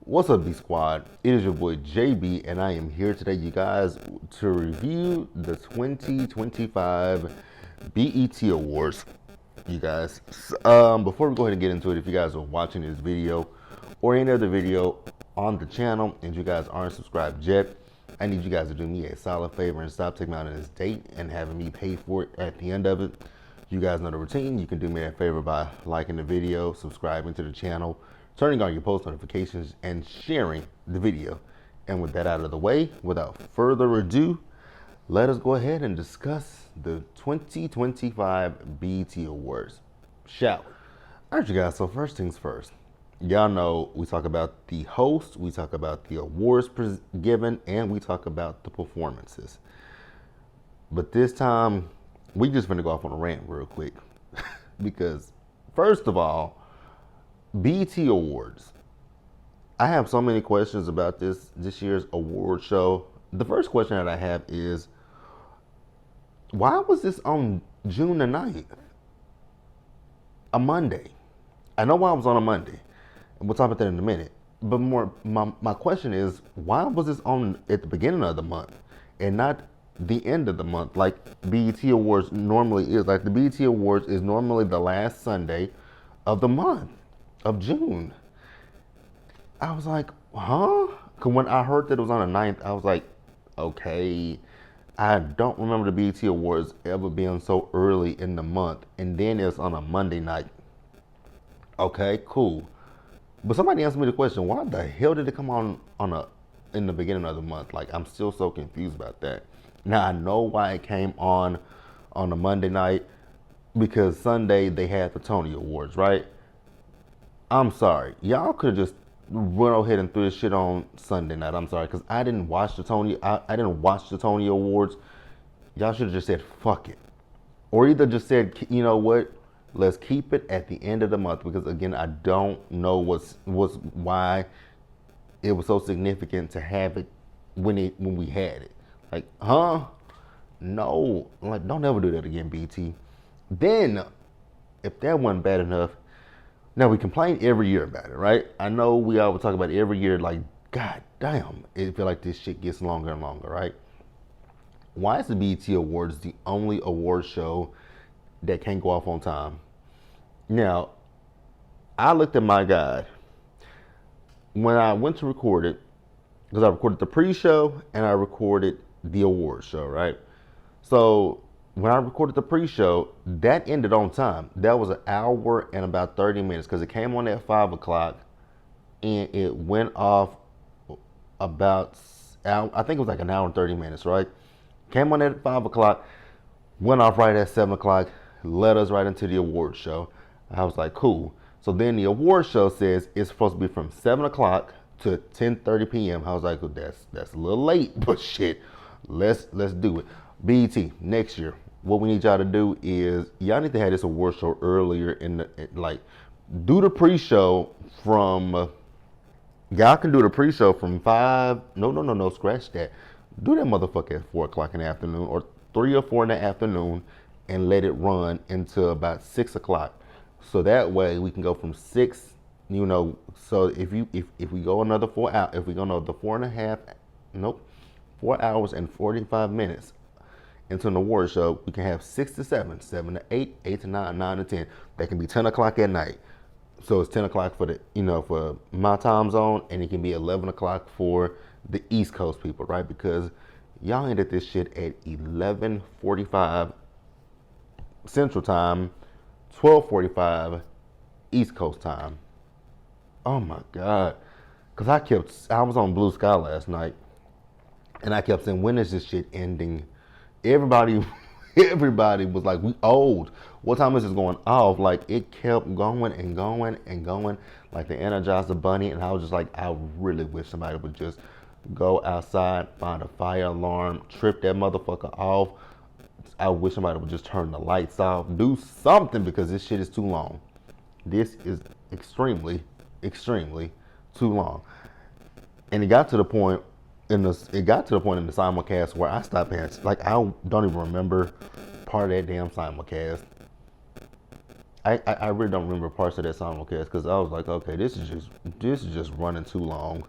What's up, B Squad? It is your boy JB, and I am here today, you guys, to review the 2025 BET Awards. You guys, before we go ahead and get into it, if you guys are watching this video or any other video on the channel and you guys aren't subscribed yet, I need you guys to do me a solid favor and stop taking me out on this date and having me pay for it at the end of it. You guys know the routine. You can do me a favor by liking the video, subscribing to the channel, turning on your post notifications, and sharing the video. And with that out of the way, without further ado, let us go ahead and discuss the 2025 BET Awards. Shall we? All right, you guys, so first things first. Y'all know we talk about the host, we talk about the awards given, and we talk about the performances. But this time, we just gonna go off on a rant real quick. Because, first of all, BET Awards. I have so many questions about this year's award show. The first question that I have is, why was this on June the 9th? A Monday. I know why it was on a Monday. And we'll talk about that in a minute. But my question is, why was this on at the beginning of the month and not the end of the month like BET Awards normally is? Like the BET Awards is normally the last Sunday of the month of June. I was like, huh? Because when I heard that it was on the 9th, I was like, okay. I don't remember the BET Awards ever being so early in the month. And then it's on a Monday night. Okay, cool. But somebody answered me the question, why the hell did it come on in the beginning of the month? Like, I'm still so confused about that. Now, I know why it came on a Monday night, because Sunday they had the Tony Awards, right? I'm sorry. Y'all could have just went ahead and threw this shit on Sunday night. I'm sorry, because I didn't watch the Tony. I didn't watch the Tony Awards. Y'all should have just said fuck it, or either just said, you know what, let's keep it at the end of the month. Because again, I don't know why it was so significant to have it when we had it. Like, huh? No, like, don't ever do that again, BT. Then, if that wasn't bad enough. Now, we complain every year about it, right? I know we always talk about it every year, like, God damn, it feel like this shit gets longer and longer, right? Why is the BET Awards the only award show that can't go off on time? Now, I looked at my guide when I went to record it, because I recorded the pre-show and I recorded the award show, right? So when I recorded the pre-show, that ended on time. That was an hour and about 30 minutes, because it came on at 5 o'clock and it went off about, I think it was like an hour and 30 minutes, right? Came on at 5 o'clock, went off right at 7 o'clock, led us right into the award show. I was like, cool. So then the award show says it's supposed to be from 7 o'clock to 10:30 p.m. I was like, well, that's a little late, but shit, let's do it. BET, next year, what we need y'all to do is, y'all need to have this award show earlier like, do the pre-show from, y'all can do the pre-show from 5, no, scratch that. Do that motherfucker at 4 o'clock in the afternoon, or 3 or 4 in the afternoon, and let it run until about 6 o'clock. So that way we can go from 6, so if we go another 4 hours, if we go another 4 hours and 45 minutes into an award show, we can have 6 to 7, 7 to 8, 8 to 9, 9 to 10. That can be 10 o'clock at night. So it's 10 o'clock for for my time zone, and it can be 11 o'clock for the East Coast people, right? Because y'all ended this shit at 11:45 Central Time, 12:45 East Coast time. Oh my God. Because I was on Blue Sky last night, and I kept saying, when is this shit ending? Everybody was like, we old. What time is this going off? Like, it kept going and going and going, like the Energizer Bunny. And I was just like, I really wish somebody would just go outside, find a fire alarm, trip that motherfucker off. I wish somebody would just turn the lights off, do something, because this shit is too long. This is extremely, extremely too long. And it got to the point in the simulcast where I stopped paying. Like, I don't even remember part of that damn simulcast. I really don't remember parts of that simulcast because I was like, okay, this is just running too long.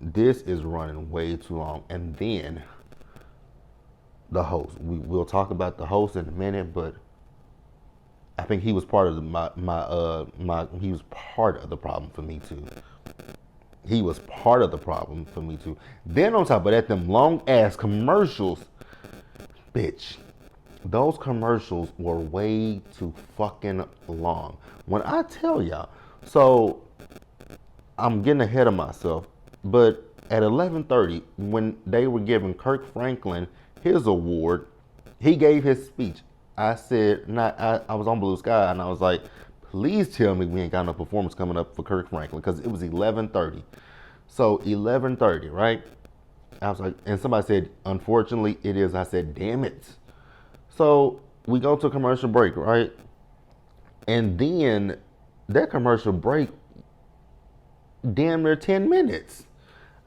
This is running way too long. And then the host. We'll talk about the host in a minute, but I think he was part of my he was part of the problem for me too. He was part of the problem for me too. Then on top of that, them long ass commercials, bitch. Those commercials were way too fucking long. When I tell y'all, so I'm getting ahead of myself, but at 11:30, when they were giving Kirk Franklin his award, he gave his speech. I said, not I was on Blue Sky, and I was like, please tell me we ain't got no performance coming up for Kirk Franklin because it was 11:30. So 11:30, right? I was like, and somebody said, unfortunately, it is. I said, damn it. So we go to a commercial break, right? And then that commercial break, damn near 10 minutes.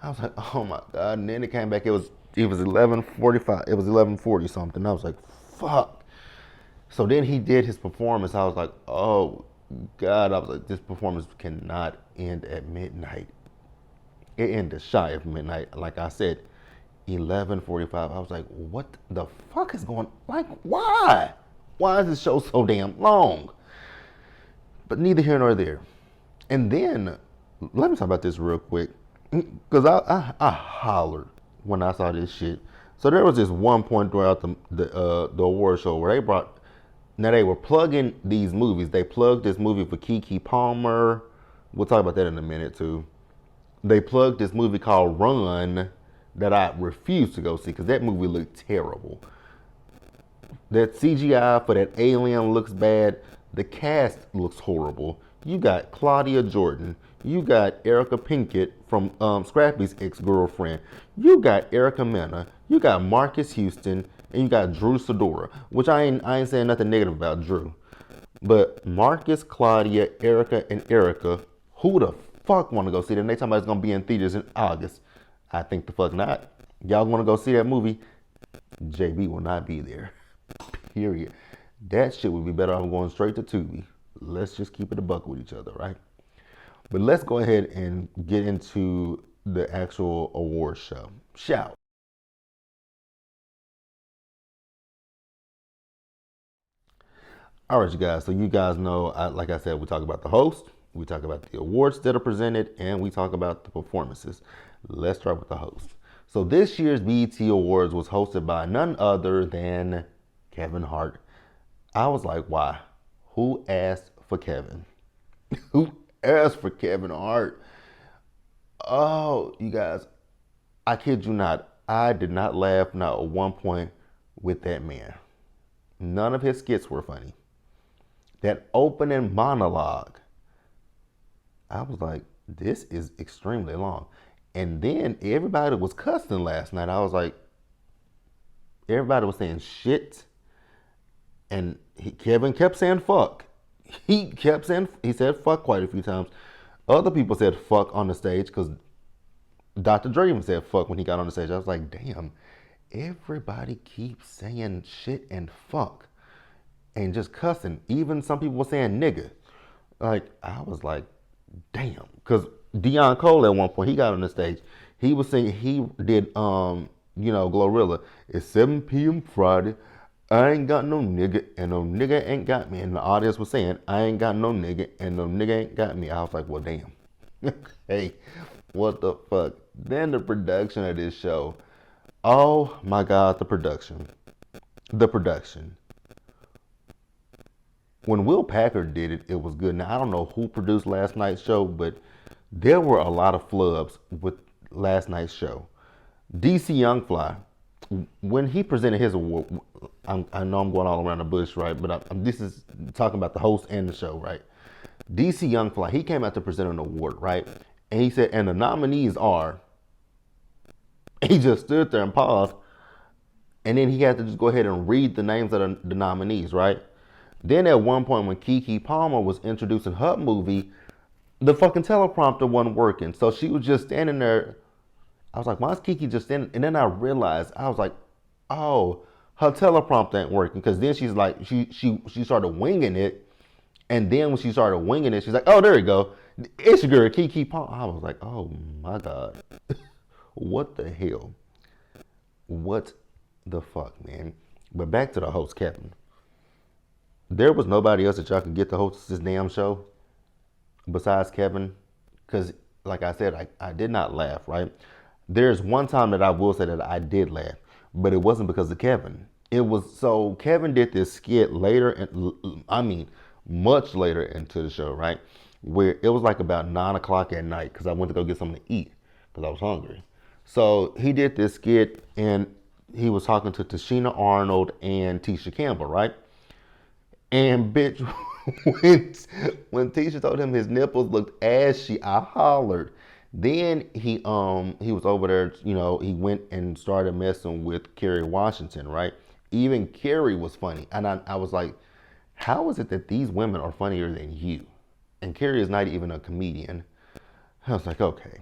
I was like, oh my God. And then it came back, it was 11:45. It was 11:40 something. I was like, fuck. So then he did his performance. I was like, oh God. I was like, this performance cannot end at midnight. It ended shy of midnight. Like I said, 11:45. I was like, what the fuck is going? Like, why? Why is this show so damn long? But neither here nor there. And then let me talk about this real quick, because I hollered when I saw this shit. So there was this one point throughout the award show where they brought. Now they were plugging these movies. They plugged this movie for Keke Palmer. We'll talk about that in a minute too. They plugged this movie called Run that I refused to go see because that movie looked terrible. That CGI for that alien looks bad. The cast looks horrible. You got Claudia Jordan. You got Erica Pinkett from Scrappy's ex-girlfriend. You got Erica Mena. You got Marcus Houston. And you got Drew Sidora, which I ain't saying nothing negative about Drew. But Marcus, Claudia, Erica, and Erica, who the fuck want to go see that? And they talking about it's going to be in theaters in August. I think the fuck not. Y'all want to go see that movie? JB will not be there. Period. That shit would be better off going straight to Tubi. Let's just keep it a buck with each other, right? But let's go ahead and get into the actual award show. Shout. All right, you guys. So you guys know, like I said, we talk about the host, we talk about the awards that are presented, and we talk about the performances. Let's start with the host. So this year's BET Awards was hosted by none other than Kevin Hart. I was like, why? Who asked for Kevin? Who asked for Kevin Hart? Oh, you guys, I kid you not. I did not laugh not at one point with that man. None of his skits were funny. That opening monologue, I was like, this is extremely long. And then everybody was cussing last night. I was like, everybody was saying shit. And Kevin kept saying fuck. He said fuck quite a few times. Other people said fuck on the stage because Dr. Dre even said fuck when he got on the stage. I was like, damn, everybody keeps saying shit and fuck and just cussing. Even some people were saying nigga. Like, I was like, damn. Because Deion Cole at one point, he got on the stage. He was singing, he did, Glorilla. It's 7 p.m. Friday. I ain't got no nigga, and no nigga ain't got me. And the audience was saying, I ain't got no nigga, and no nigga ain't got me. I was like, well, damn. Hey, what the fuck? Then the production of this show. Oh my God, the production. The production. When Will Packard did it, it was good. Now, I don't know who produced last night's show, but there were a lot of flubs with last night's show. DC Youngfly, when he presented his award, I know I'm going all around the bush, right? But this is talking about the host and the show, right? DC Youngfly, he came out to present an award, right? And he said, and the nominees are, he just stood there and paused, and then he had to just go ahead and read the names of the nominees, right? Then at one point when Keke Palmer was introducing her movie, the fucking teleprompter wasn't working. So she was just standing there. I was like, why is Keke just standing? And then I realized, I was like, oh, her teleprompter ain't working. Because then she's like, she started winging it. And then when she started winging it, she's like, "Oh, there you go. It's your girl, Kiki Palmer." I was like, "Oh my god, what the hell? What the fuck, man?" But back to the host, Kevin. There was nobody else that y'all could get to host this damn show besides Kevin, because like I said, I did not laugh. Right? There's one time that I will say that I did laugh, but it wasn't because of Kevin. It was so Kevin did this skit later, and I mean, much later into the show, right? Where it was like about 9 o'clock at night because I went to go get something to eat because I was hungry. So he did this skit and he was talking to Tashina Arnold and Tisha Campbell, right? And bitch, when when Tisha told him his nipples looked ashy, I hollered. Then he was over there, he went and started messing with Kerry Washington, right? Even Kerry was funny. And I was like, how is it that these women are funnier than you? And Kerry is not even a comedian. I was like, okay.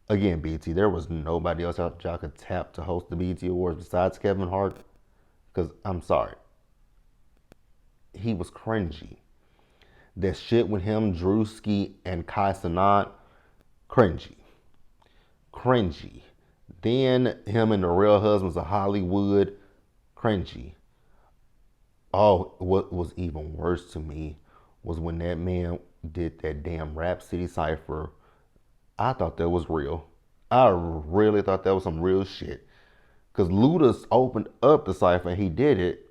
Again, BT, there was nobody else out y'all could tap to host the BT Awards besides Kevin Hart. Because I'm sorry, he was cringy. That shit with him, Drewski, and Kai Cenat, cringy. Cringy. Then him and the Real Husbands of Hollywood, cringy. Oh, what was even worse to me was when that man did that damn Rap City Cypher. I thought that was real. I really thought that was some real shit. Because Ludus opened up the cipher and he did it.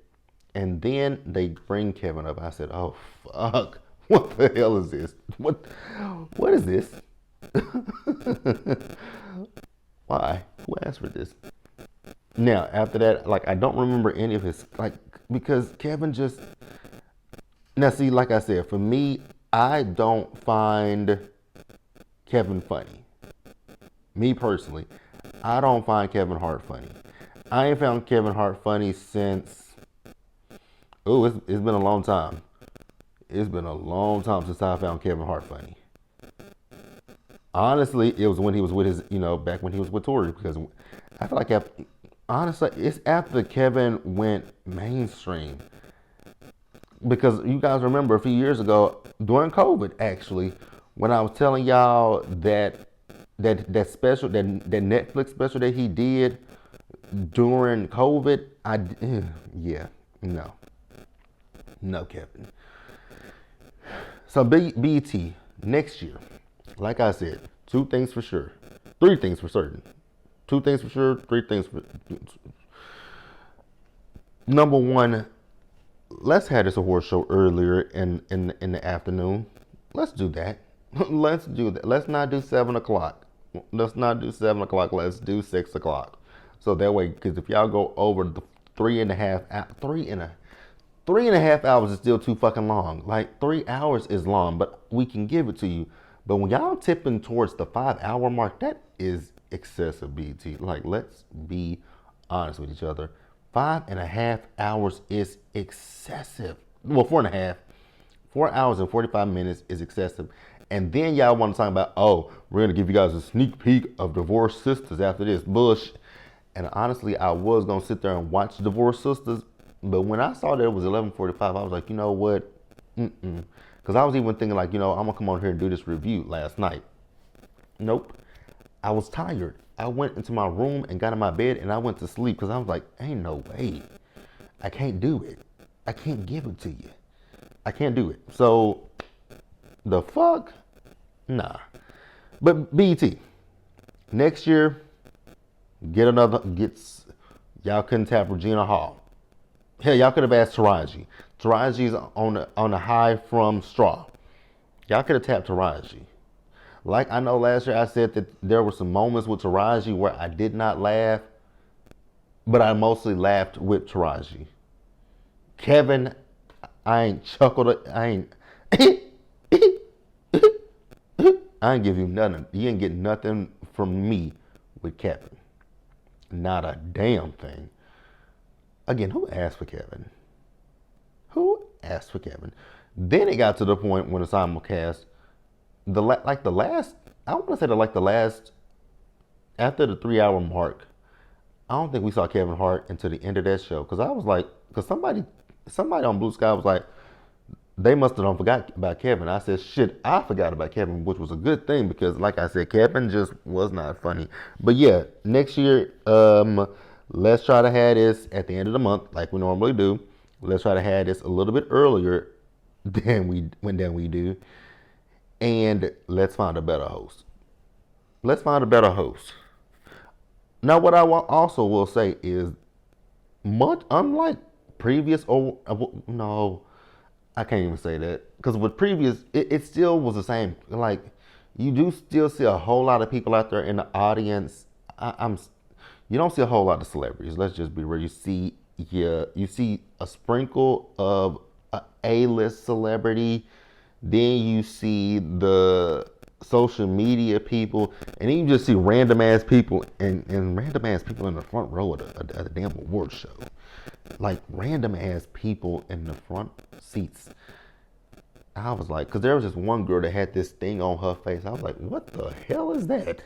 And then they bring Kevin up. I said, oh, fuck. What the hell is this? What is this? Why? Who asked for this? Now, after that, like, I don't remember any of his, like, because Kevin just, now see, like I said, for me, I don't find Kevin funny. Me personally, I don't find Kevin Hart funny. I ain't found Kevin Hart funny since, it's been a long time. It's been a long time since I found Kevin Hart funny. Honestly, it was when he was with his, back when he was with Tori, because I feel like, honestly, it's after Kevin went mainstream. Because you guys remember a few years ago, during COVID, actually, when I was telling y'all that special, that Netflix special that he did during COVID, yeah, no, Kevin. So BT next year, like I said, 2 things for sure, 3 things for certain, 2 things for sure, 3 things for. Number one, let's have this award show earlier in the afternoon. Let's do that. Let's do that. Let's not do 7 o'clock. Let's not do 7 o'clock. Let's do 6 o'clock. So that way, because if y'all go over the 3.5 hours is still too fucking long. Like 3 hours is long, but we can give it to you. But when y'all tipping towards the 5 hour mark, that is excessive, BT. Like, let's be honest with each other. 5.5 hours is excessive. Well, 4.5. 4 hours and 45 minutes is excessive. And then y'all want to talk about, oh, we're going to give you guys a sneak peek of Divorced Sisters after this. Bush. And honestly, I was going to sit there and watch Divorced Sisters. But when I saw that it was 11:45, I was like, you know what? Because I was even thinking like, I'm going to come on here and do this review last night. Nope. I was tired. I went into my room and got in my bed and I went to sleep because I was like, ain't no way. I can't do it. I can't give it to you. I can't do it. So, the fuck? Nah. But BT, next year, y'all couldn't tap Regina Hall. Hell, y'all could have asked Taraji. Taraji's on the high from Straw. Y'all could have tapped Taraji. Like I know last year I said that there were some moments with Taraji where I did not laugh, but I mostly laughed with Taraji. Kevin, I ain't chuckled. I ain't give you nothing. You ain't get nothing from me with Kevin. Not a damn thing. Again, who asked for Kevin? Who asked for Kevin? Then it got to the point when the simulcast, the last, I want to say the last, after the 3 hour mark, I don't think we saw Kevin Hart until the end of that show. Because I was like, because somebody on Blue Sky was like, They must have don't forgot about Kevin. I said, shit, I forgot about Kevin, which was a good thing because, like I said, Kevin just was not funny. But yeah, next year, let's try to have this at the end of the month, like we normally do. Let's try to have this a little bit earlier than we do, and let's find a better host. Let's find a better host. Now, what I also will say is, much unlike previous, or no, I can't even say that because with previous, it still was the same. Like, you do still see a whole lot of people out there in the audience. I'm You don't see a whole lot of celebrities. Let's just be real. You see, yeah, you see a sprinkle of a A-list celebrity. Then you see the social media people, and then you just see random ass people and random ass people in the front row at a damn award show. Like random ass people in the front seats. I was like, because there was this one girl that had this thing on her face. I was like, what the hell is that?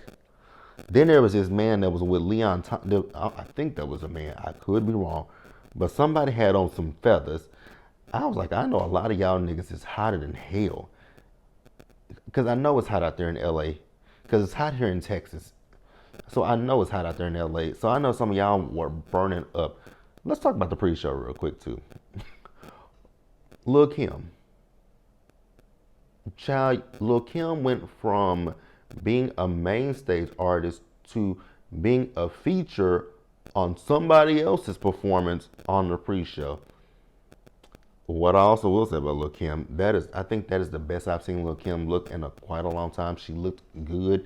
Then there was this man that was with Leon. I think that was a man. I could be wrong, but somebody had on some feathers. I was like, I know a lot of y'all niggas is hotter than hell, because I know it's hot out there in LA, because it's hot here in Texas. So I know it's hot out there in LA. So I know some of y'all were burning up. Let's talk about the pre-show real quick too. Lil Kim. Child, Lil Kim went from being a main stage artist to being a feature on somebody else's performance on the pre-show. What I also will say about Lil Kim, I think that is the best I've seen Lil Kim look in quite a long time. She looked good.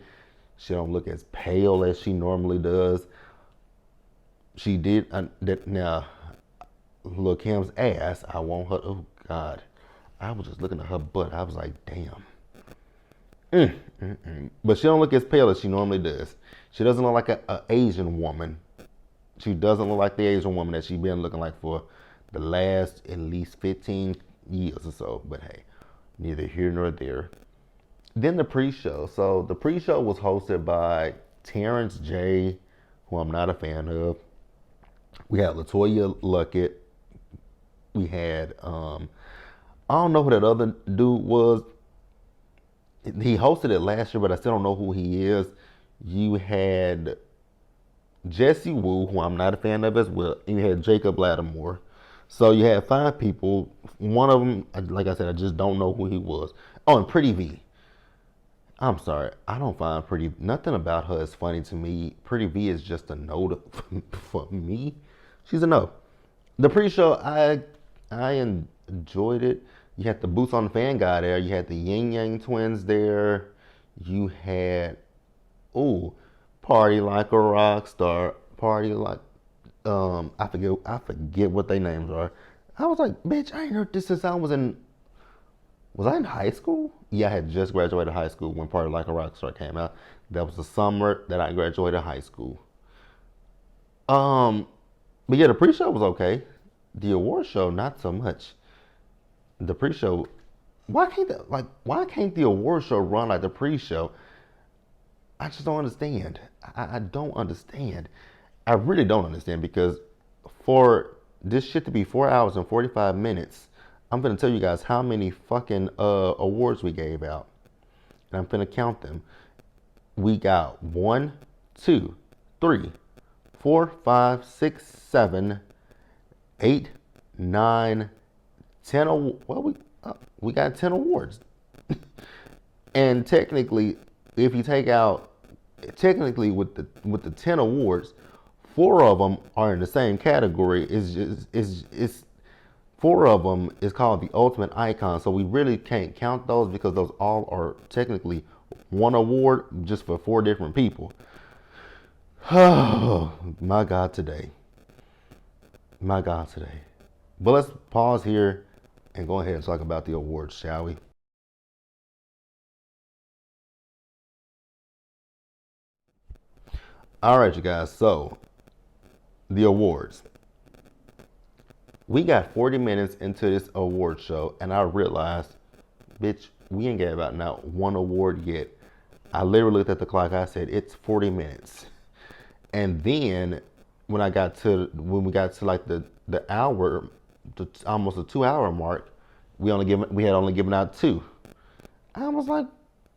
She don't look as pale as she normally does. She did now. Lil Kim's ass, I want her. Oh God, I was just looking at her butt. I was like, damn. But she don't look as pale as she normally does. She doesn't look like a Asian woman. She doesn't look like the Asian woman that she been looking like for the last at least 15 years or so. But hey, neither here nor there. Then the pre-show. So the pre-show was hosted by Terrence J, who I'm not a fan of. We had Latoya Luckett. We had I don't know who that other dude was. He hosted it last year, but I still don't know who he is. You had Jesse Wu, who I'm not a fan of as well. You had Jacob Lattimore. So you had 5 people. One of them, like I said, I just don't know who he was. Oh, and Pretty V. I'm sorry, I don't find nothing about her is funny to me. Pretty V is just a no for me. She's a no. The pre-show, I enjoyed it. You had the Boots on the Fan guy there. You had the Yin Yang twins there. You had Party Like a Rock Star. Party like I forget what their names are. I was like, bitch, I ain't heard this since was I in high school? Yeah, I had just graduated high school when Party Like a Rock Star came out. That was the summer that I graduated high school. Um, but yeah, the pre-show was okay. The award show, not so much. The pre-show, why can't the award show run like the pre-show? I just don't understand. I don't understand. I really don't understand because for this shit to be 4 hours and 45 minutes, I'm gonna tell you guys how many fucking awards we gave out, and I'm gonna count them. We got 1, 2, 3, 4, 5, 6, 7, 8, 9, 10. We got 10 awards, and technically, if you take out with the 10 awards, 4 of them are in the same category. It's 4 of them is called the ultimate icon. So we really can't count those because those all are technically one award just for 4 different people. Oh my God today. My God today. But let's pause here and go ahead and talk about the awards, shall we? All right, you guys. So the awards. We got 40 minutes into this award show, and I realized, bitch, we ain't got about not one award yet. I literally looked at the clock. I said, it's 40 minutes. And then when we got to like the hour, almost the 2 hour mark, we had only given out two. I was like,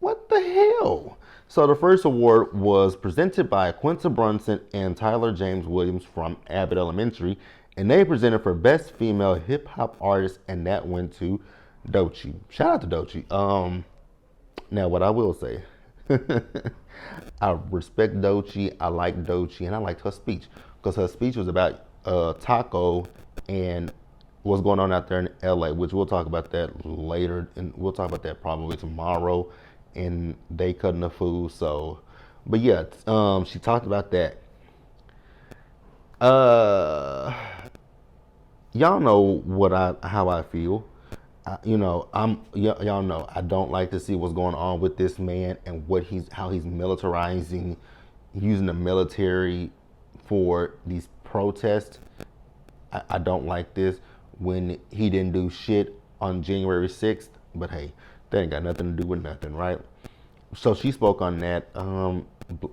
what the hell? So the first award was presented by Quinta Brunson and Tyler James Williams from Abbott Elementary, and they presented for Best Female Hip Hop Artist, and that went to Doechii. Shout out to Doechii. Now what I will say, I respect Doechii, I like Doechii, and I liked her speech because her speech was about Taco and what's going on out there in LA, which we'll talk about that later, and we'll talk about that probably tomorrow. And they cutting the food, so. But yeah, she talked about that. Uh, y'all know how I feel. Y'all know I don't like to see what's going on with this man and how he's militarizing, using the military for these protests. I don't like this when he didn't do shit on January 6th, but hey, that ain't got nothing to do with nothing, right? So she spoke on that.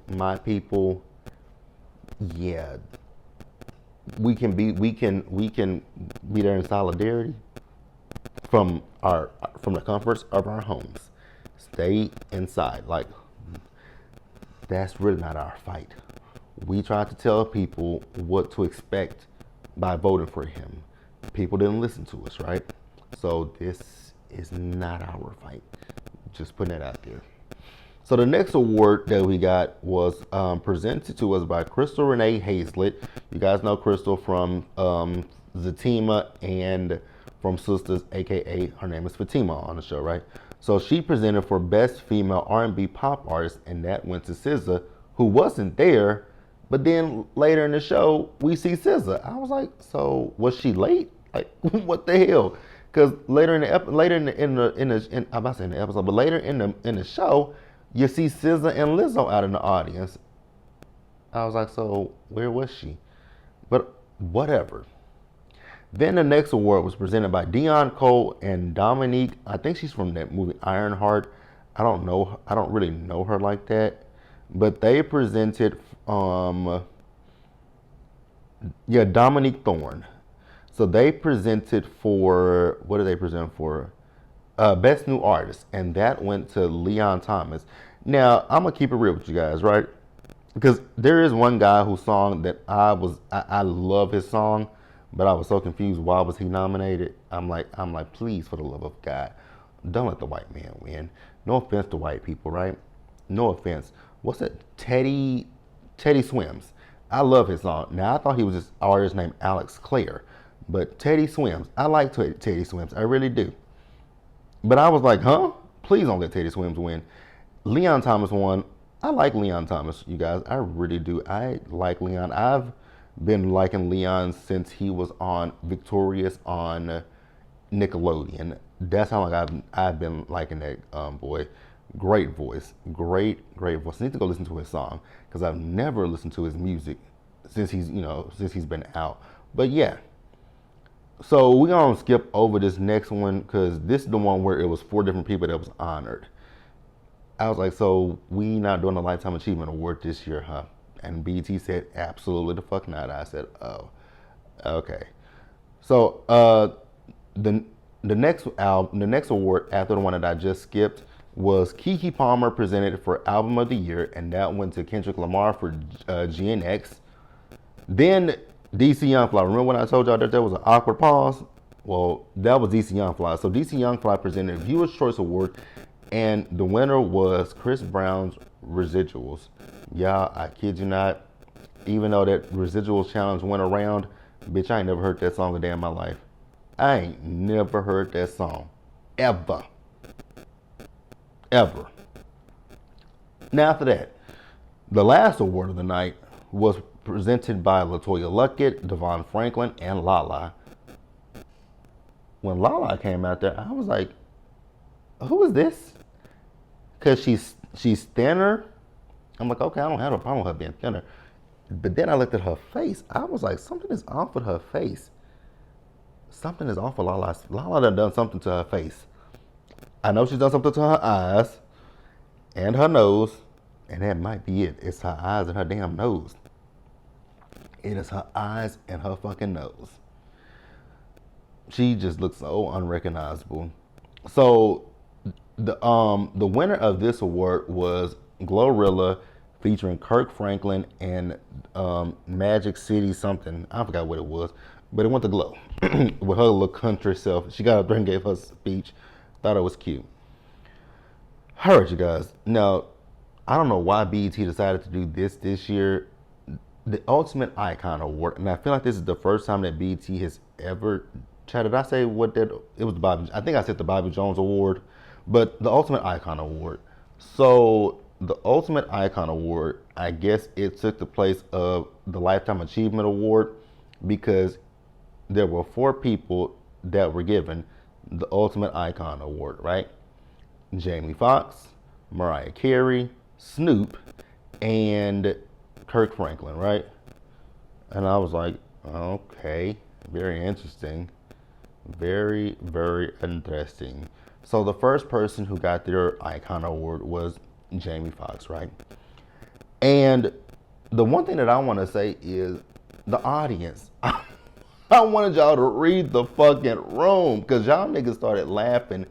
My people, yeah, we can be there in solidarity from the comforts of our homes. Stay inside. Like, that's really not our fight. We tried to tell people what to expect by voting for him. People didn't listen to us, right? So this is not our fight. Just putting that out there. So the next award that we got was presented to us by Crystal Renee Hazlett. You guys know Crystal from Zatima and from Sisters, aka her name is Fatima on the show, right? So she presented for Best Female R&B Pop Artist, and that went to SZA, who wasn't there. But then later in the show, we see SZA. I was like, so was she late? Like, what the hell? Because later in the I'm about to say in the episode, but later in the show, you see SZA and Lizzo out in the audience. I was like, so where was she? But whatever. Then the next award was presented by Dion Cole and Dominique. I think she's from that movie Ironheart. I don't know. I don't really know her like that. But they presented, Dominique Thorne. So they presented for, what did they present for? Best New Artist, and that went to Leon Thomas. Now, I'm gonna keep it real with you guys, right? Because there is one guy whose song that I love his song, but I was so confused. Why was he nominated? I'm like, please, for the love of God, don't let the white man win. No offense to white people, right? No offense. What's it? Teddy Swims. I love his song. Now I thought he was this artist named Alex Clare, but Teddy Swims. I like Teddy Swims. I really do. But I was like, huh? Please don't let Teddy Swims win. Leon Thomas won. I like Leon Thomas, you guys. I really do. I like Leon. I've been liking Leon since he was on Victorious on Nickelodeon. That's how long I've been liking that boy. Great voice. Great voice. I need to go listen to his song because I've never listened to his music since he's been out. But yeah. So we're gonna skip over this next one because this is the one where it was 4 different people that was honored. I was like, so we not doing a Lifetime Achievement Award this year, huh? And BT said, absolutely the fuck not. I said, oh, okay. So the next award after the one that I just skipped was Keke Palmer presented for Album of the Year, and that went to Kendrick Lamar for GNX. Then DC Young Fly. Remember when I told y'all that there was an awkward pause? Well, that was DC Young Fly. So DC Young Fly presented Viewer's Choice Award, and the winner was Chris Brown's Residuals. Y'all, I kid you not, even though that Residuals challenge went around, bitch, I ain't never heard that song a day in my life. I ain't never heard that song. Ever. Ever. Now after that, the last award of the night was presented by LaToya Luckett, Devon Franklin, and Lala. When Lala came out there, I was like, who is this? Because she's thinner. I'm like, okay, I don't have a problem with her being thinner. But then I looked at her face. I was like, something is off with her face. Something is off with Lala. Lala done something to her face. I know she's done something to her eyes and her nose, and that might be it. It's her eyes and her damn nose. It is her eyes and her fucking nose. She just looks so unrecognizable. So the winner of this award was Glorilla, featuring Kirk Franklin and Magic City something. I forgot what it was, but it went to Glow with her little country self. She got up there and gave her speech. Thought it was cute. All right, you guys. Now, I don't know why BET decided to do this year. The Ultimate Icon Award, and I feel like this is the first time that BET has ever. Chad, did I say what that? It was the Bobby. I think I said the Bobby Jones Award, but the Ultimate Icon Award. So the Ultimate Icon Award, I guess it took the place of the Lifetime Achievement Award because there were 4 people that were given the Ultimate Icon Award, right? Jamie Foxx, Mariah Carey, Snoop, and Kirk Franklin, right? And I was like, okay, very interesting. Very, very interesting. So the first person who got their Icon Award was Jamie Foxx, right? And the one thing that I want to say is the audience. I wanted y'all to read the fucking room because y'all niggas started laughing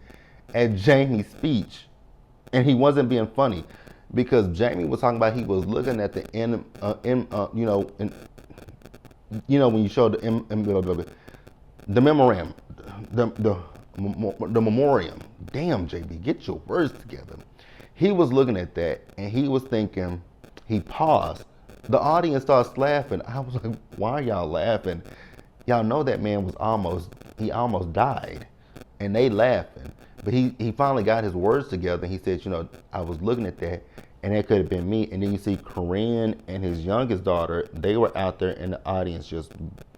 at Jamie's speech, and he wasn't being funny because Jamie was talking about he was looking at the end, when you show the memorandum, the memoriam. Damn, JB, get your words together. He was looking at that and he was thinking. He paused. The audience starts laughing. I was like, why are y'all laughing? Y'all know that man he almost died. And they laughing. But he finally got his words together and he said, I was looking at that and that could have been me. And then you see Corinne and his youngest daughter, they were out there in the audience just,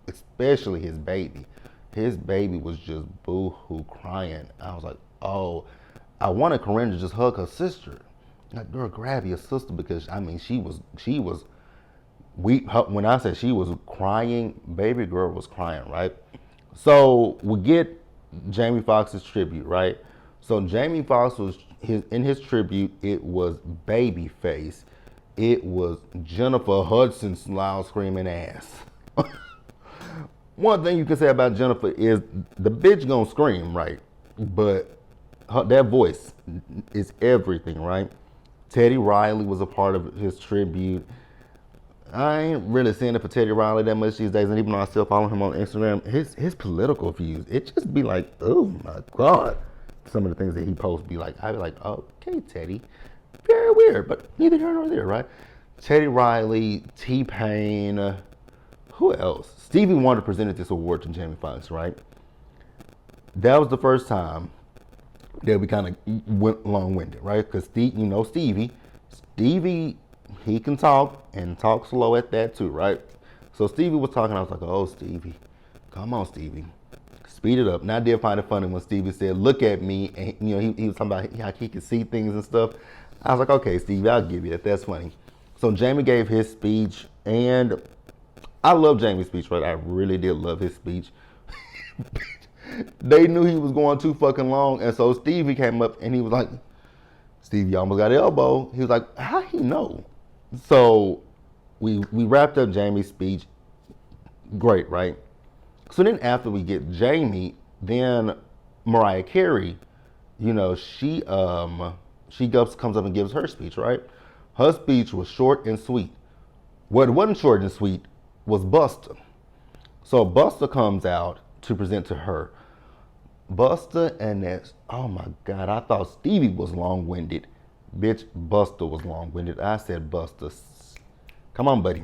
especially his baby. His baby was just boo-hoo crying. I was like, oh, I wanted Corinne to just hug her sister. Like, girl, grab your sister because she was when I said she was crying, baby girl was crying, right? So we get Jamie Foxx's tribute, right? So Jamie Foxx was in his tribute. It was Babyface. It was Jennifer Hudson's loud screaming ass. One thing you can say about Jennifer is the bitch gonna scream, right? But that voice is everything, right? Teddy Riley was a part of his tribute. I ain't really seeing it for Teddy Riley that much these days, and even though I still follow him on Instagram, his political views, it just be like, oh my God. Some of the things that he posts be like, I'd be like, okay, Teddy. Very weird, but neither here nor there, right? Teddy Riley, T-Pain, who else? Stevie Wonder presented this award to Jamie Foxx, right? That was the first time that we kind of went long-winded, right? Because Stevie, he can talk and talk slow at that too, right? So Stevie was talking, I was like, oh, Stevie, come on, Stevie, speed it up. And I did find it funny when Stevie said, look at me, and he was talking about how he could see things and stuff. I was like, okay, Stevie, I'll give you that. That's funny. So Jamie gave his speech, and I love Jamie's speech, right? I really did love his speech. They knew he was going too fucking long, and so Stevie came up and he was like, Stevie almost got elbow. He was like, how he know? So we wrapped up Jamie's speech. Great, right? So then after we get Jamie, then Mariah Carey, she comes up and gives her speech, right? Her speech was short and sweet. What wasn't short and sweet was Busta. So Busta comes out to present to her. Busta and that's, oh my God, I thought Stevie was long-winded. Bitch, Busta was long-winded. I said, Busta, come on, buddy.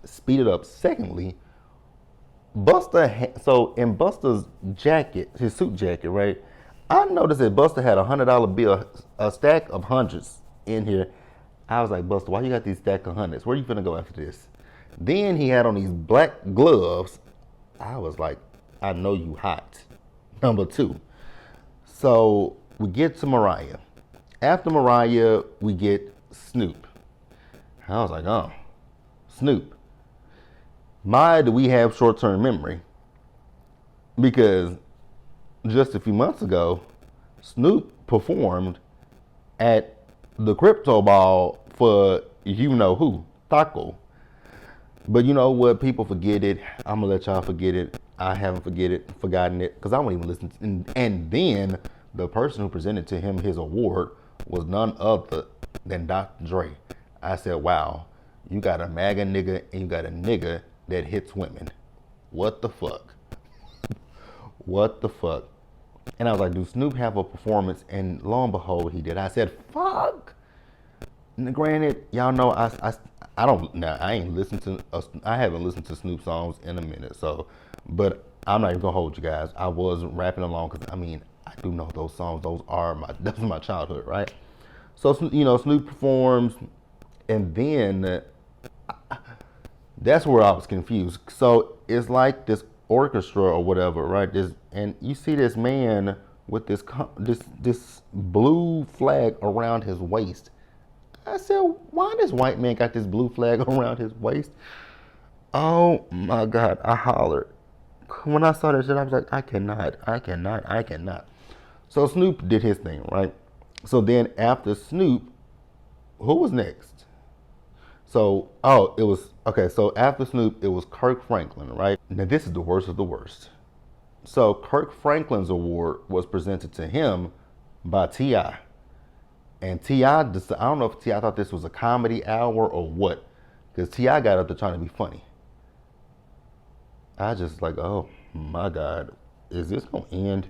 Speed it up. Secondly, so in Busta's jacket, his suit jacket, right? I noticed that Busta had a $100 bill, a stack of hundreds in here. I was like, Busta, why you got these stack of hundreds? Where you finna go after this? Then he had on these black gloves. I was like, I know you hot. Number 2. So we get to Mariah. After Mariah, we get Snoop. I was like, oh, Snoop. My, do we have short-term memory? Because just a few months ago, Snoop performed at the Crypto Ball for you-know-who, Taco. But you know what? People forget it. I'm going to let y'all forget it. I haven't forgotten it, because I won't even listen. And then the person who presented to him his award was none other than Dr. Dre. I said, wow, you got a MAGA nigga and you got a nigga that hits women. What the fuck? What the fuck? And I was like, do Snoop have a performance? And lo and behold, he did. I said, fuck. And granted, y'all know I don't, now I ain't listened to, I haven't listened to Snoop songs in a minute. So, but I'm not even gonna hold you guys. I was rapping along because I mean, I do know those songs. That's my childhood, right? So, you know, Snoop performs, and then that's where I was confused. So it's like this orchestra or whatever, right? And you see this man with this blue flag around his waist. I said, why this white man got this blue flag around his waist? Oh my God, I hollered. When I saw that shit, I was like, I cannot. So Snoop did his thing, right? So then after Snoop, who was next? So, oh, it was, okay, so after Snoop, it was Kirk Franklin, right? Now, this is the worst of the worst. So, Kirk Franklin's award was presented to him by T.I. And T.I., I don't know if T.I. thought this was a comedy hour or what, because T.I. got up there trying to be funny. I just like, oh my God, is this going to end?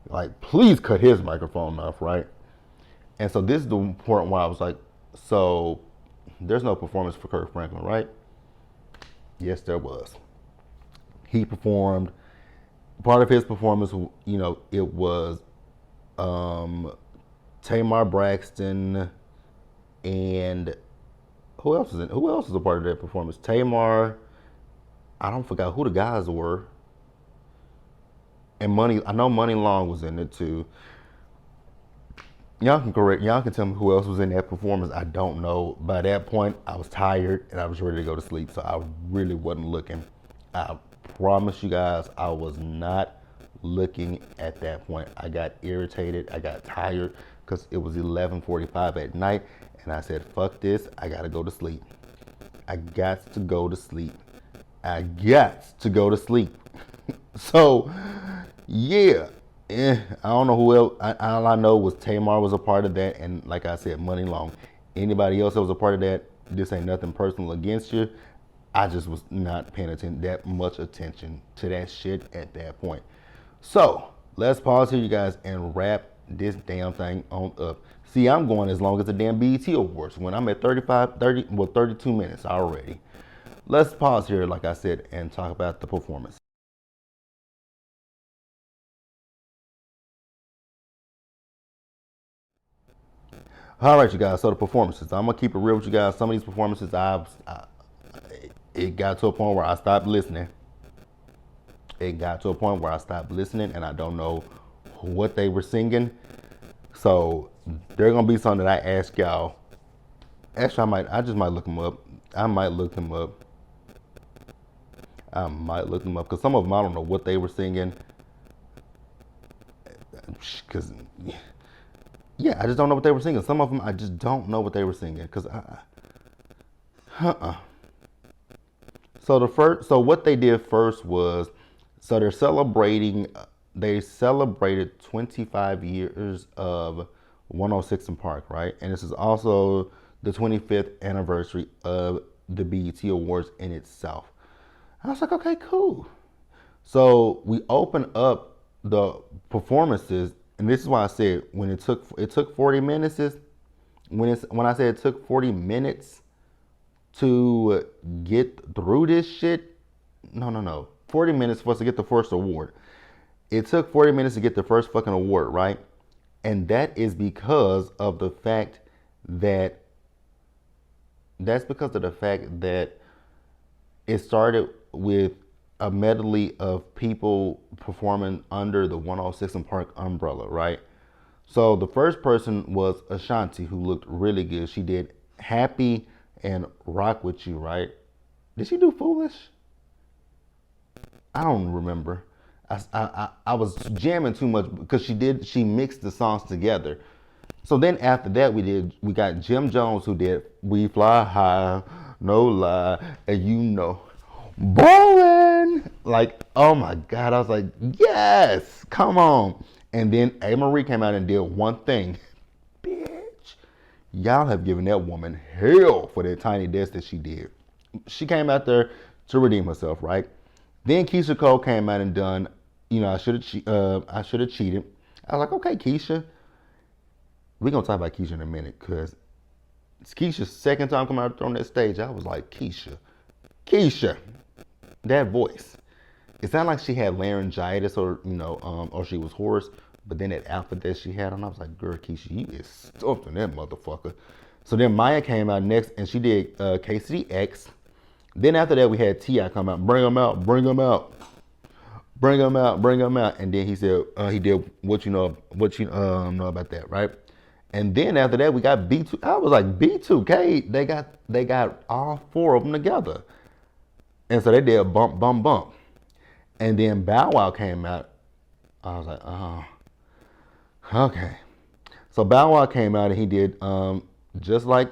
Like, please cut his microphone off, right? And so this is the point where I was like, so there's no performance for Kirk Franklin, right? Yes, there was. He performed. Part of his performance, you know, it was Tamar Braxton and who else is in? Who else is a part of that performance? Tamar. I don't forget who the guys were. And Money. I know Money Long was in it too. Y'all can correct. Y'all can tell me who else was in that performance. I don't know. By that point, I was tired and I was ready to go to sleep, so I really wasn't looking. I promise you guys, I was not looking at that point. I got irritated. I got tired because it was 11:45 at night, and I said, "Fuck this! I gotta go to sleep. I got to go to sleep. I got to go to sleep." So, yeah. I don't know who else. All I know was Tamar was a part of that, and like I said, Money Long. Anybody else that was a part of that, this ain't nothing personal against you. I just was not paying that much attention to that shit at that point. So let's pause here, you guys, and wrap this damn thing on up. See, I'm going as long as the damn BET Awards when I'm at 32 minutes already. Let's pause here, like I said, and talk about the performance. All right, you guys. So the performances. I'm gonna keep it real with you guys. Some of these performances, it got to a point where I stopped listening. It got to a point where I stopped listening, and I don't know what they were singing. So they're gonna be something that I ask y'all. Actually, I just might look them up. I might look them up. Because some of them I don't know what they were singing. Because yeah, I just don't know what they were singing. Some of them I just don't know what they were singing. So what they did first was, so they celebrated 25 years of 106 in Park, right? And this is also the 25th anniversary of the BET Awards in itself. I was like, okay, cool. So we open up the performances, and this is why I said when it took 40 minutes. When I said it took 40 minutes to get through this shit, no. 40 minutes for us to get the first award. It took 40 minutes to get the first fucking award, right? And that is because of the fact that it started with a medley of people performing under the 106 in Park umbrella, right? So the first person was Ashanti, who looked really good. She did Happy and Rock With You, right? Did she do Foolish? I don't remember. I was jamming too much because she mixed the songs together. So then after that we got Jim Jones, who did We Fly High, No Lie, and you know Bowling. Like, oh my God. I was like, yes, come on. And then A. Marie came out and did one thing. Bitch, y'all have given that woman hell for that tiny desk that she did. She came out there to redeem herself, right? Then Keisha Cole came out and done, I should have cheated. I was like, okay, Keisha, we're gonna talk about Keisha in a minute, cause it's Keisha's second time coming out on that stage. I was like, Keisha, that voice. It sounded like she had laryngitis or she was hoarse. But then that outfit that she had on, I was like, girl, Keisha, you is stuffed in that motherfucker. So then Maya came out next and she did KCX. Then after that, we had T.I. come out, bring them out, bring them out, bring them out, bring them out. And then he said, he did what you know about that, right? And then after that, we got B2. I was like, B2K, they got all four of them together. And so they did bump, bump, bump. And then Bow Wow came out. I was like, oh, okay. So Bow Wow came out and he did just like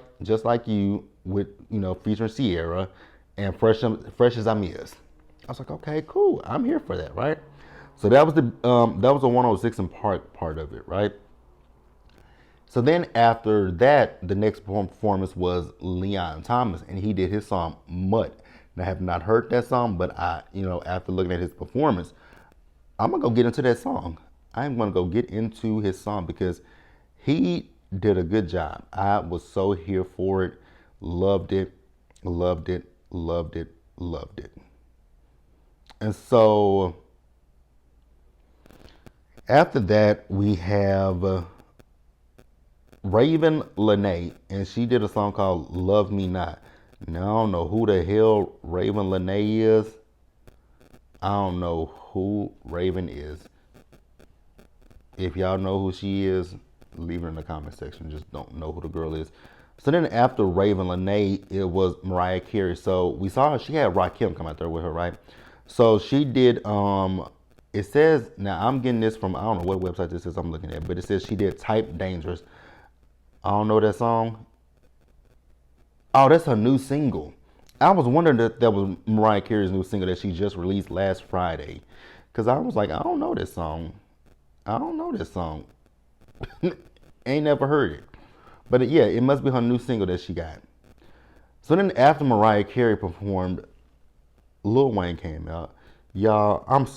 you with featuring Sierra and fresh as I'm is. I was like, okay, cool. I'm here for that, right? So that was the 106 and part of it, right? So then after that, the next performance was Leon Thomas, and he did his song Mutt. And I have not heard that song, but after looking at his performance, I'm gonna go get into that song. I'm gonna go get into his song because he did a good job. I was so here for it. Loved it, loved it, loved it, loved it. And so after that, we have Raven Lene, and she did a song called Love Me Not. Now, I don't know who the hell Raven Lene is. I don't know who Raven is. If y'all know who she is, leave it in the comment section. Just don't know who the girl is. So then after Raven Lene, it was Mariah Carey. So we saw her, she had Rakim come out there with her, right? So she did, it says, now I'm getting this from, I don't know what website this is I'm looking at, but it says she did Type Dangerous. I don't know that song. Oh, that's her new single. I was wondering that was Mariah Carey's new single that she just released last Friday. Because I was like, I don't know this song. I don't know this song. Ain't never heard it. But yeah, it must be her new single that she got. So then after Mariah Carey performed, Lil Wayne came out. Y'all, I'm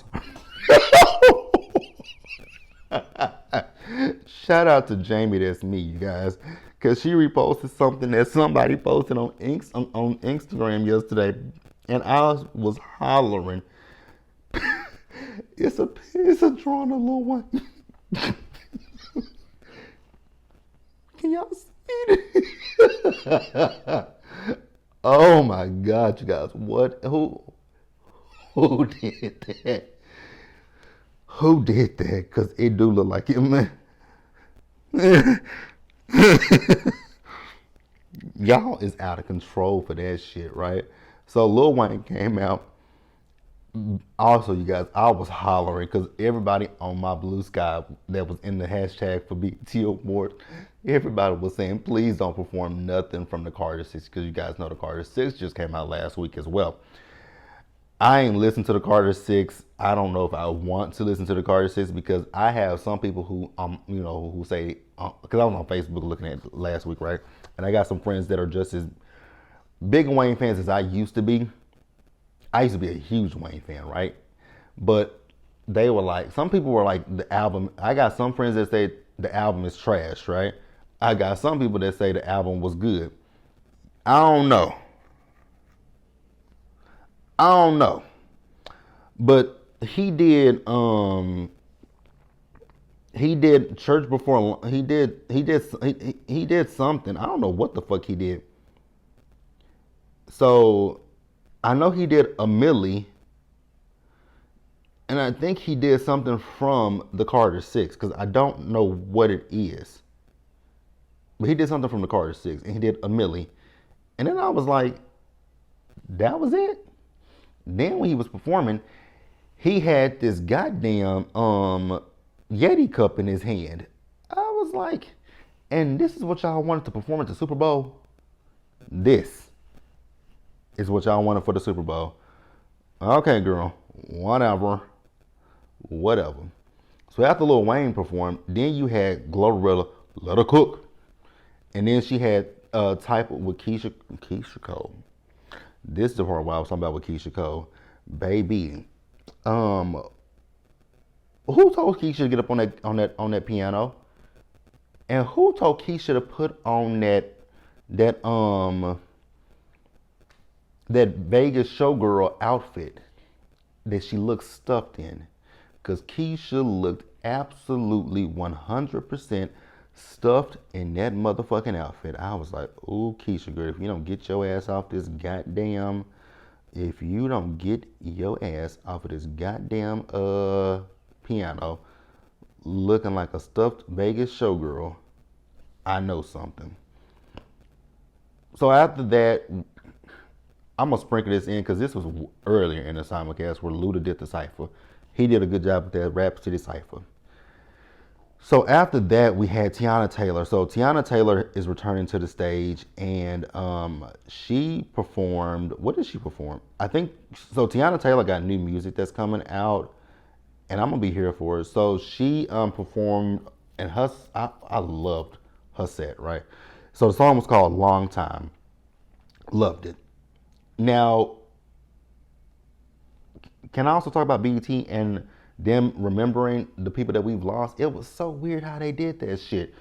shout out to Jamie, that's me, you guys. Because she reposted something that somebody posted on Instagram yesterday. And I was hollering. It's a drawing of Lil Wayne. Can y'all see it? Oh my God, you guys! Who did that? Who did that? Cause it do look like it, man. Y'all is out of control for that shit, right? So Lil Wayne came out. Also, you guys, I was hollering because everybody on my blue sky that was in the hashtag for BET Awards, everybody was saying, please don't perform nothing from the Carter 6 because you guys know the Carter 6 just came out last week as well. I ain't listened to the Carter 6. I don't know if I want to listen to the Carter 6 because I have some people who, who say, because I was on Facebook looking at it last week, right? And I got some friends that are just as big Wayne fans as I used to be. I used to be a huge Wayne fan, right? But they were like, some people were like, the album, I got some friends that say the album is trash, right? I got some people that say the album was good. I don't know. But he did church before he did something. I don't know what the fuck he did. So I know he did a Millie, and I think he did something from the Carter 6 because I don't know what it is. But he did something from the Carter 6 and he did a Millie. And then I was like, that was it? Then when he was performing, he had this goddamn Yeti cup in his hand. I was like, and this is what y'all wanted to perform at the Super Bowl? This is what y'all wanted for the Super Bowl. Okay, girl. Whatever. Whatever. So after Lil Wayne performed, then you had Glorilla Let Her Cook. And then she had Type with Keisha Cole. This is the part where I was talking about with Keisha Cole. Baby. Um, who told Keisha to get up on that piano? And who told Keisha to put on that that Vegas showgirl outfit that she looked stuffed in? Because Keisha looked absolutely 100% stuffed in that motherfucking outfit. I was like, ooh, Keisha girl, if you don't get your ass off this goddamn, if you don't get your ass off of this goddamn piano looking like a stuffed Vegas showgirl, I know something. So after that, I'm gonna sprinkle this in because this was earlier in the simulcast where Luda did the cipher. He did a good job with that Rap City cipher. So after that, we had Tiana Taylor. So Tiana Taylor is returning to the stage, and she performed. What did she perform? I think so. Tiana Taylor got new music that's coming out, and I'm gonna be here for it. So she performed, and I loved her set. Right. So the song was called "Long Time." Loved it. Now, can I also talk about BET and them remembering the people that we've lost? It was so weird how they did that shit.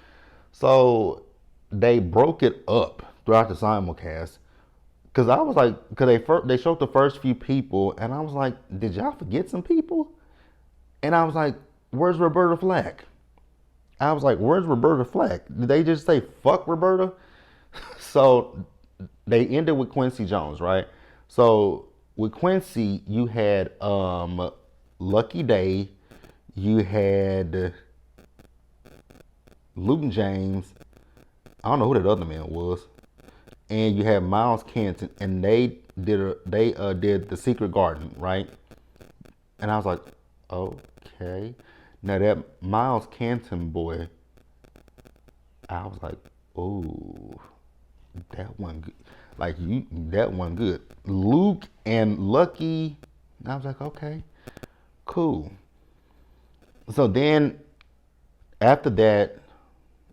So they broke it up throughout the simulcast. Cause I was like, cause they showed the first few people, and I was like, did y'all forget some people? And I was like, where's Roberta Flack? I was like, where's Roberta Flack? Did they just say fuck Roberta? So they ended with Quincy Jones, right? So with Quincy, you had Lucky Day, you had Luke James. I don't know who that other man was, and you had Miles Canton, and they did the Secret Garden, right? And I was like, okay. Now that Miles Canton boy, I was like, oh, that one good. Like that one good. Luke and Lucky, I was like, okay, cool. So then after that,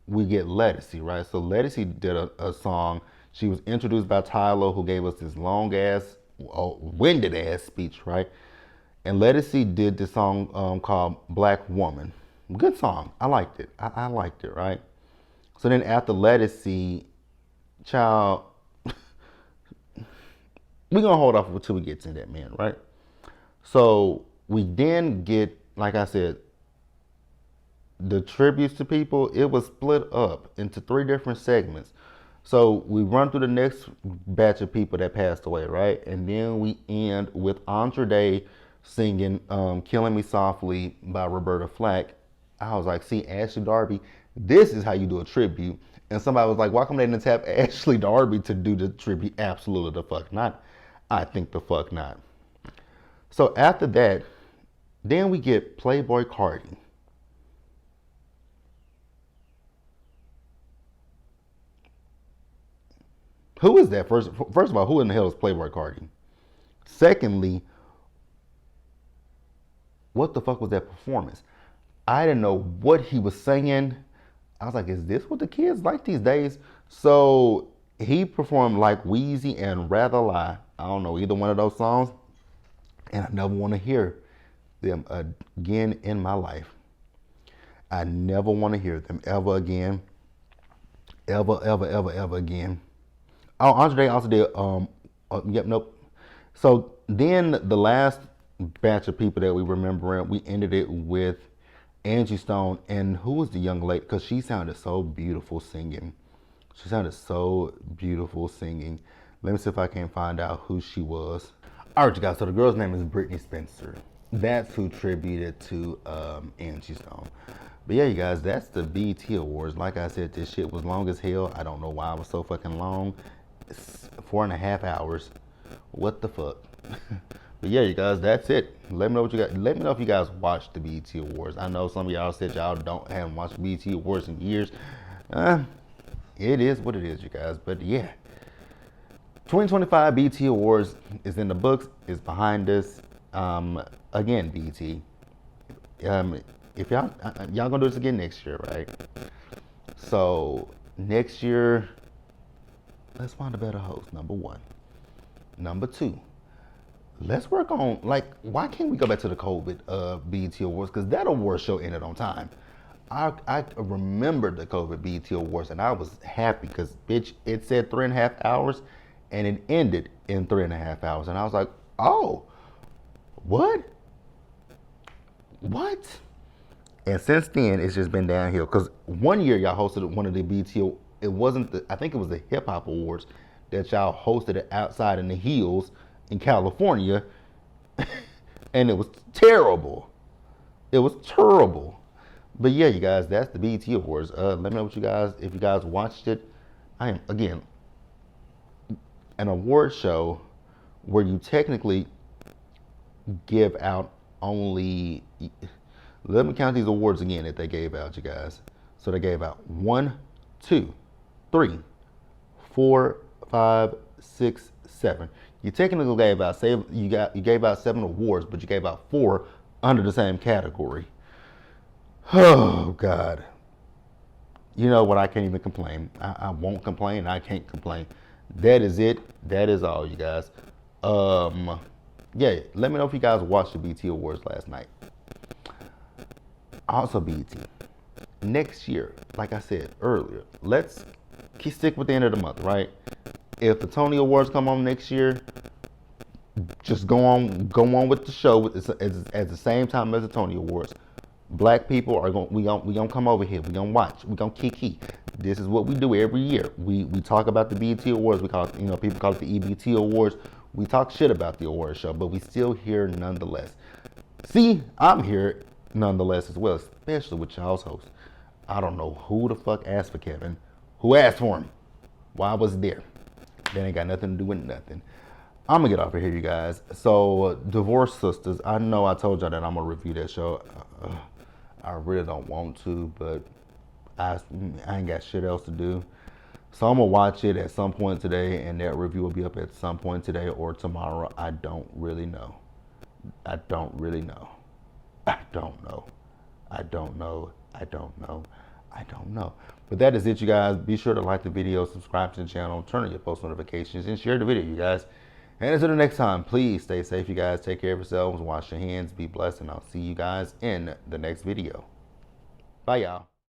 we get Lettucey, right? So Lettucey did a song. She was introduced by Tyler, who gave us this long ass, winded ass speech, right? And Lettucey did this song called Black Woman. Good song. I liked it. I liked it, right? So then after Lettucey, child, we're gonna hold off until we get to that, man, right? So we then get, like I said, the tributes to people. It was split up into three different segments. So we run through the next batch of people that passed away, right? And then we end with Andre Day singing Killing Me Softly by Roberta Flack. I was like, see, Ashley Darby, this is how you do a tribute. And somebody was like, why come they didn't tap Ashley Darby to do the tribute? Absolutely the fuck not. I think the fuck not. So after that, then we get Playboy Cardi. Who is that? First of all, who in the hell is Playboy Cardi? Secondly, what the fuck was that performance? I didn't know what he was singing. I was like, is this what the kids like these days? So he performed like Wheezy and Rather Lie. I don't know either one of those songs, and I never want to hear them again in my life. I never want to hear them ever again. Ever, ever, ever, ever again. Oh, Andre also did. Yep, nope. So then the last batch of people that we remember, we ended it with Angie Stone, and who was the young lady? Because she sounded so beautiful singing. She sounded so beautiful singing. Let me see if I can find out who she was. All right, you guys. So the girl's name is Brittany Spencer. That's who tributed to Angie Stone. But yeah, you guys, that's the BET Awards. Like I said, this shit was long as hell. I don't know why it was so fucking long. It's 4.5 hours. What the fuck? But yeah, you guys, that's it. Let me know what you got. Let me know if you guys watched the BET Awards. I know some of y'all said y'all haven't watched BET Awards in years. It is what it is, you guys. But yeah, 2025 BET Awards It's in the books. It's behind us. Again, BT. If y'all gonna do this again next year, right? So next year, let's find a better host. Number one. Number two. Let's work on, like, why can't we go back to the COVID BET Awards? Because that award show ended on time. I remember the COVID BET Awards, and I was happy because, bitch, it said 3.5 hours, and it ended in 3.5 hours. And I was like, oh, what? What? And since then, it's just been downhill. Because one year y'all hosted one of the BET, it wasn't the, I think it was the Hip Hop Awards that y'all hosted it outside in the hills in California, and it was terrible. It was terrible. But yeah, you guys, that's the BET Awards. Let me know what you guys, if you guys watched it. I am, again, an award show where you technically give out only, let me count these awards again that they gave out, you guys. So they gave out 1, 2, 3, 4, 5, 6, 7. You technically gave out, say you gave out 7 awards, but you gave out 4 under the same category. Oh God. You know what? I can't even complain. I won't complain. I can't complain. That is it. That is all, you guys. Yeah. Let me know if you guys watched the BT Awards last night. Also, BT. Next year, like I said earlier, let's stick with the end of the month, right? If the Tony Awards come on next year, just go on with the show at the same time as the Tony Awards. Black people are we gonna come over here. We gonna watch. We gonna kiki. This is what we do every year. We talk about the BET Awards. We call it, people call it the EBT Awards. We talk shit about the award show, but we still here nonetheless. See, I'm here nonetheless as well, especially with y'all's host. I don't know who the fuck asked for Kevin. Who asked for him? Why was it there? That ain't got nothing to do with nothing. I'm gonna get off of here, you guys. So, Divorce Sisters. I know I told y'all that I'm gonna review that show. I really don't want to, but I ain't got shit else to do. So I'm gonna watch it at some point today, and that review will be up at some point today or tomorrow. I don't really know. I don't really know. I don't know. I don't know. I don't know. I don't know. But that is it, you guys. Be sure to like the video, subscribe to the channel, turn on your post notifications, and share the video, you guys. And until the next time, please stay safe, you guys. Take care of yourselves, wash your hands, be blessed, and I'll see you guys in the next video. Bye, y'all.